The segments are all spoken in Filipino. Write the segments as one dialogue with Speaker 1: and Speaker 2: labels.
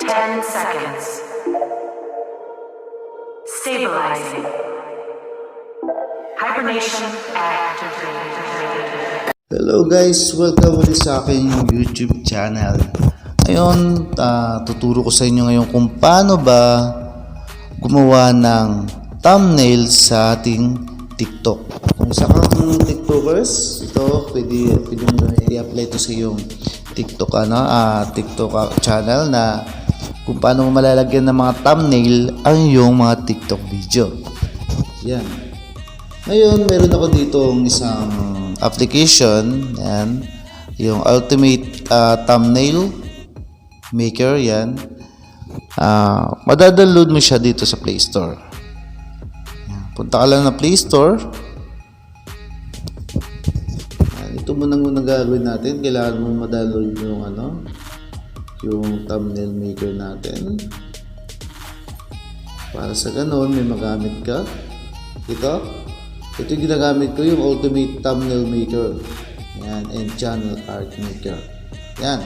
Speaker 1: 10 seconds. Stabilizing. Hibernation activated.
Speaker 2: Hello guys, welcome ulit sa aking YouTube channel. Ngayon, tuturo ko sa inyo ngayon kung paano ba gumawa ng thumbnail sa ating TikTok. Kung isa kang TikTokers, ito pwede mo i-apply ito sa iyong TikTok TikTok channel na kung paano mo malalagyan ng mga thumbnail ang iyong mga TikTok video. Yan. Ngayon, meron ako dito isang application, yan, yung Ultimate Thumbnail Maker, yan. Madadownload mo siya dito sa Play Store. Yan. Punta ka lang na Play Store. Yan. Ito muna gagawin natin. Kailangan mo madadownload yung thumbnail maker natin. Para sa ganun, may magamit ka. Ito yung ginagamit ko, yung Ultimate Thumbnail Maker. Yan, and Channel Art Maker. Yan.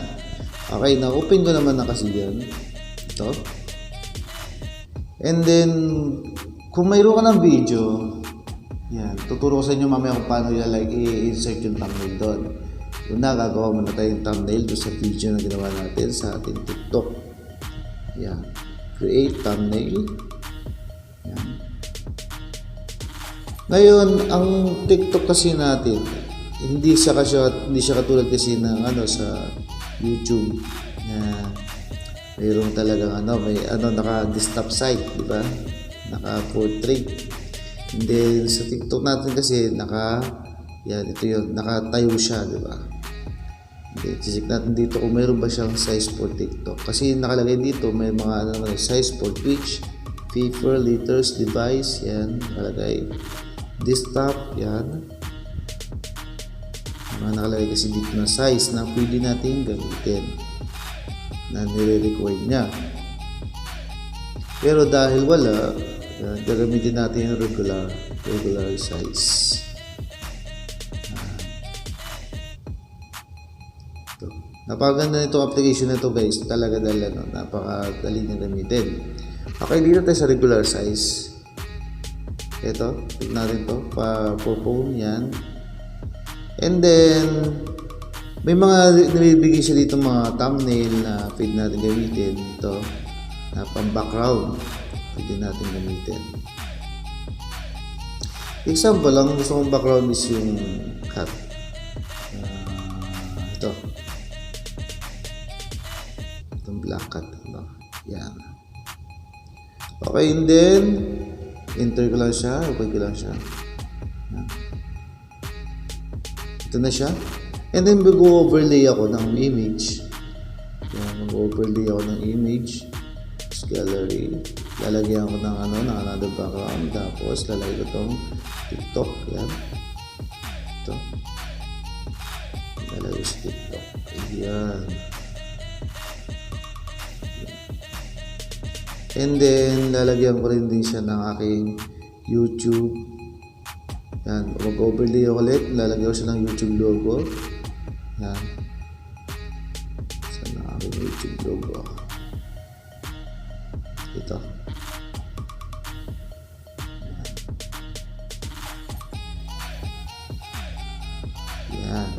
Speaker 2: Okay, na-open ko naman na kasi yan. Ito. And then, kung mayroon ka ng video, yan, tuturo ko sa inyo mamaya kung paano i-insert yung thumbnail doon. Una, gagawa muna tayong thumbnail doon sa video na ginawa natin sa ating TikTok. Yan. Create thumbnail. Yan. Ngayon, ang TikTok kasi natin, hindi siya katulad kasi ng sa YouTube na mayroong talagang naka-desktop site, di ba? Naka-portrait. And then sa TikTok natin kasi ito yun, nakatayo siya, di ba? Okay, check natin dito kung mayroon ba siyang size for TikTok. Kasi nakalagay dito may mga size for Twitch, FIFA, letters, device, yan, nakalagay. Desktop, yan. Nakalagay kasi dito na size na pwede natin gamitin na nire-record niya. Pero dahil wala, yan, gagamitin natin yung regular size. Napakaganda nitong application na ito guys, talaga dahil napakadali na gamitin. Okay, dito tayo sa regular size. Ito, pick natin to for phone, yan. And then may mga nabibigay siya dito mga thumbnail na pwede natin gamitin. Ito na pang background, pwede natin gamitin. Example lang, gusto kong background is yung cat. Ito itong black cat, yan. Okay, and then enter ko lang siya, okay ko lang siya. Ito na siya. And then mag-overlay ako ng image. Yan, mag-overlay ako ng image. Gallery. Lalagyan ko ng another background. Tapos lalagay ko itong TikTok. Yan. Ito. Lalagay sa TikTok. Ayan. And then lalagyan ko rin din siya ng aking YouTube. Yan, mag-overlay ako ulit, lalagyan ko siya ng YouTube logo. Yan. Saan na aking YouTube logo? Ito. Yan.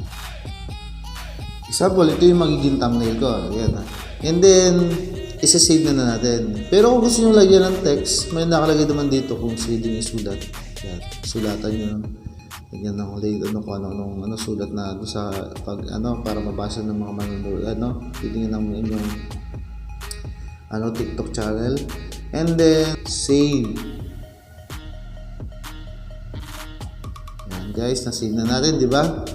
Speaker 2: Example, ito yung magiging thumbnail ko. Yan. And then isa-save na natin. Pero kung gusto nyo lagyan ng text, may nakalagay naman dito kung pwedeng isulat. Yan. Sulatan nyo. Lagyan ng kung ano sulat na sa para mabasa ng mga manonood. Pwede nyo ng inyong TikTok channel. And then save. Yan guys, na-save na natin, di ba?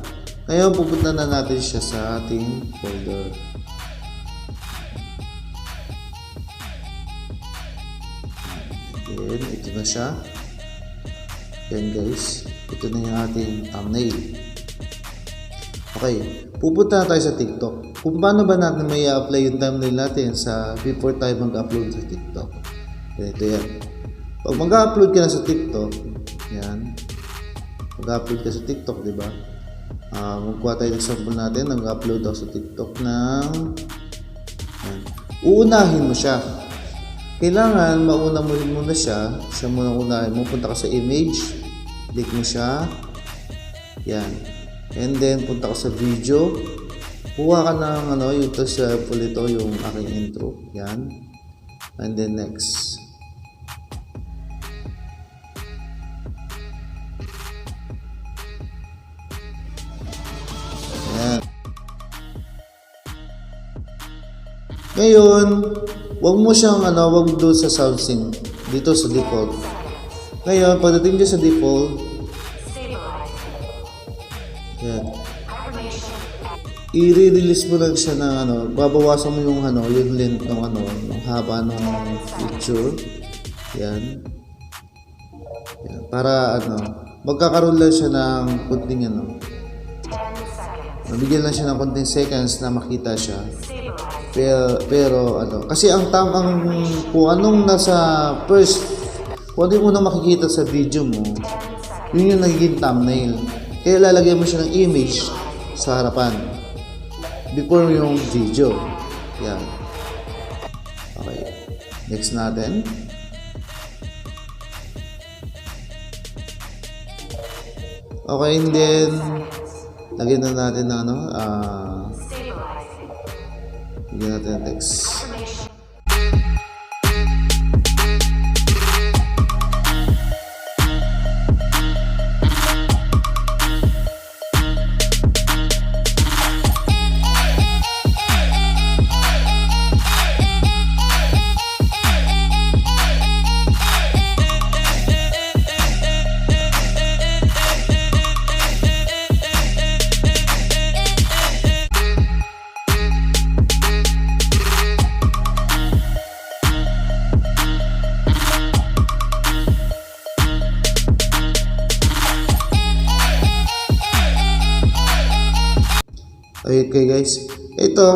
Speaker 2: Ngayon pupunta na natin siya sa ating folder. Then, ito na siya. Yan guys. Ito na yung ating thumbnail. Okay. Pupunta na tayo sa TikTok. Kung paano ba natin may apply yung thumbnail natin before tayo mag-upload sa TikTok. Ito yan. Pag mag-upload ka na sa TikTok, yan. Mag-upload ka sa TikTok, di ba? Magkuha tayo ng example natin. Nag-upload ako sa TikTok ng yan. uunahin mo siya. Kailangan mauna mo rin muna siya. Siya muna unahin mo. Punta ka sa image. Click mo siya. Yan. And then, punta ka sa video. Kuha ka ng yung sample ito, yung aking intro. Yan. And then, next. Yan. Ngayon, wag mo siyang wag doon sa sound sync. Dito sa default. Ngayon, pagdating dyan sa default, yan. I-release mo lang siya ng babawasan mo yung yung length ng ng haba ng picture. Yan. Yan. Para magkakaroon lang siya ng kunting mabigyan lang siya ng konting seconds na makita siya. Pero kasi ang kung anong nasa first, kung ano yung unang makikita sa video mo, yun yung nagiging thumbnail. Kaya lalagyan mo siya ng image sa harapan before yung video. Yan. Okay. Next natin. Okay, and then lagyan na natin ng lagyan natin ng text. Okay guys, ito,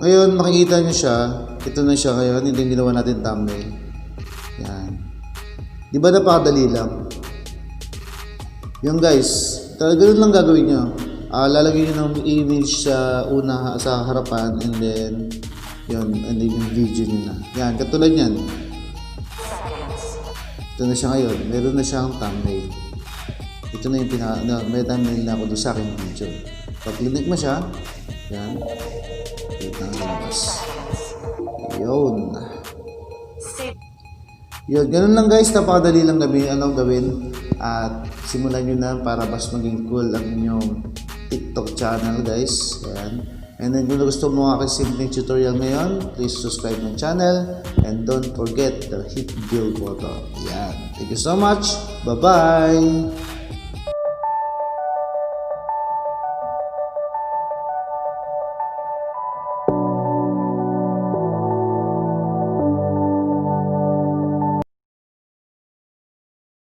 Speaker 2: ngayon makikita nyo siya, ito na siya ngayon, ito yung ginawa natin thumbnail. Yan. Di ba napakadali lang? Yung guys, ganun lang gagawin nyo. Lalagyan nyo ng image sa sa harapan and then yun, and then yung video nyo na. Yan, katulad yan. Ito na siya ngayon, meron na siyang thumbnail. Ito na yung may thumbnail na ako doon sa aking video. Pag-click mo siya, yan. Wait lang labas. Yun. Yun, ganun lang guys. Napakadali lang gawin. At simulan nyo na para mas maging cool ang inyong TikTok channel guys. Yan. And then kung gusto mo aking simpleng tutorial ngayon, please subscribe my channel. And don't forget to hit bell button. Yan. Thank you so much. Bye-bye.